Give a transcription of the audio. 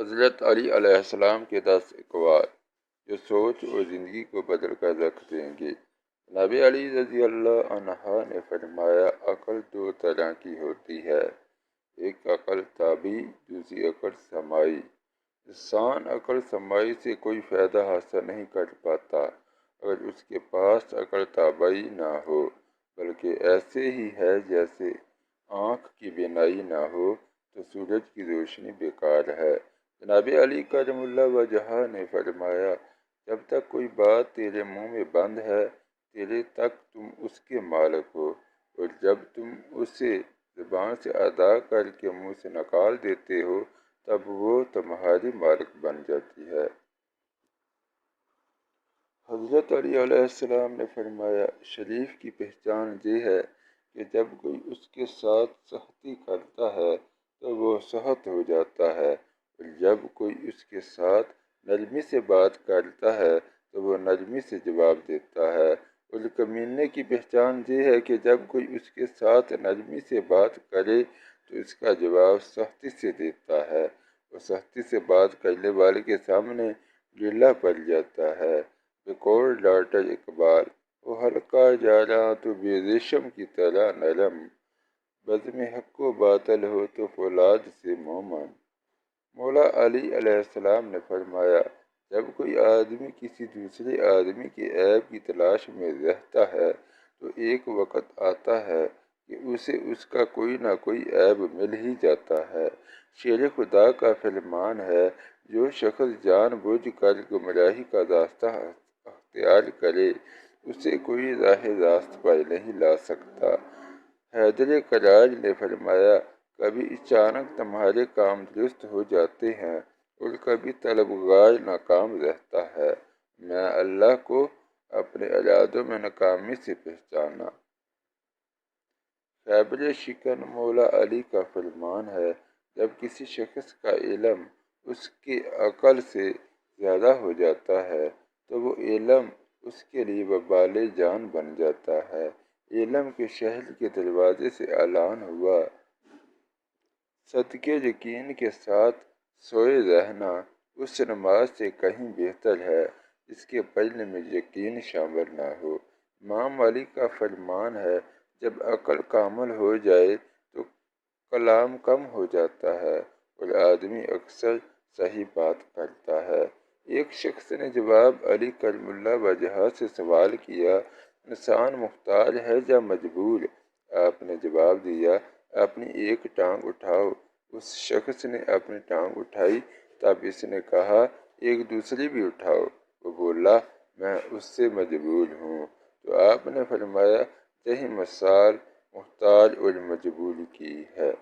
حضرت علی علیہ السلام کے 10 اقوال جو سوچ اور زندگی کو بدل کر رکھ دیں گے۔ نبی علی رضی اللہ عنہ نے فرمایا، عقل 2 طرح کی ہوتی ہے، ایک عقل طبعی، دوسری عقل سماعی۔ انسان عقل سماعی سے کوئی فائدہ حاصل نہیں کر پاتا اگر اس کے پاس عقل طبعی نہ ہو، بلکہ ایسے ہی ہے جیسے آنکھ کی بینائی نہ ہو تو سورج کی روشنی بیکار ہے۔ جناب علی کرم اللہ وجہہ نے فرمایا، جب تک کوئی بات تیرے منہ میں بند ہے، تیرے تک تم اس کے مالک ہو، اور جب تم اسے زبان سے ادا کر کے منہ سے نکال دیتے ہو تب وہ تمہاری مالک بن جاتی ہے۔ حضرت علی علیہ السلام نے فرمایا، شریف کی پہچان یہ ہے کہ جب کوئی اس کے ساتھ سختی کرتا ہے تو وہ سخت ہو جاتا ہے، اور جب کوئی اس کے ساتھ نرمی سے بات کرتا ہے تو وہ نرمی سے جواب دیتا ہے، اور کمینے کی پہچان یہ ہے کہ جب کوئی اس کے ساتھ نرمی سے بات کرے تو اس کا جواب سختی سے دیتا ہے، اور سختی سے بات کرنے والے کے سامنے ڈھیلا پڑ جاتا ہے۔ بقول ڈاکٹر اقبال، وہ ہلکا جارا تو بے ریشم کی طرح نرم، بزم حق و باطل ہو تو فولاد سے مومن۔ مولا علی علیہ السلام نے فرمایا، جب کوئی آدمی کسی دوسرے آدمی کے عیب کی تلاش میں رہتا ہے تو ایک وقت آتا ہے کہ اسے اس کا کوئی نہ کوئی عیب مل ہی جاتا ہے۔ شیر خدا کا فرمان ہے، جو شخص جان بوجھ کر گمراہی کا راستہ اختیار کرے اسے کوئی راہ راست پر نہیں لا سکتا۔ حیدر کرار نے فرمایا، کبھی اچانک تمہارے کام درست ہو جاتے ہیں اور کبھی طلبگار ناکام رہتا ہے۔ میں اللہ کو اپنے ارادوں میں ناکامی سے پہچانا۔ خیبر شکن مولا علی کا فرمان ہے، جب کسی شخص کا علم اس کی عقل سے زیادہ ہو جاتا ہے تو وہ علم اس کے لیے وبال جان بن جاتا ہے۔ علم کے شہر کے دروازے سے اعلان ہوا، صدقے یقین کے ساتھ سوئے رہنا اس نماز سے کہیں بہتر ہے جس کے پڑھنے میں یقین شامل نہ ہو۔ امام مالک کا فرمان ہے، جب عقل کامل ہو جائے تو کلام کم ہو جاتا ہے اور آدمی اکثر صحیح بات کرتا ہے۔ ایک شخص نے جناب علی کرم اللہ وجہہ سے سوال کیا، انسان مختار ہے یا مجبور؟ آپ نے جواب دیا، اپنی ایک ٹانگ اٹھاؤ۔ اس شخص نے اپنی ٹانگ اٹھائی، تب اس نے کہا، ایک دوسری بھی اٹھاؤ۔ وہ بولا، میں اس سے مجبور ہوں۔ تو آپ نے فرمایا، یہی مثال مختار اور مجبور کی ہے۔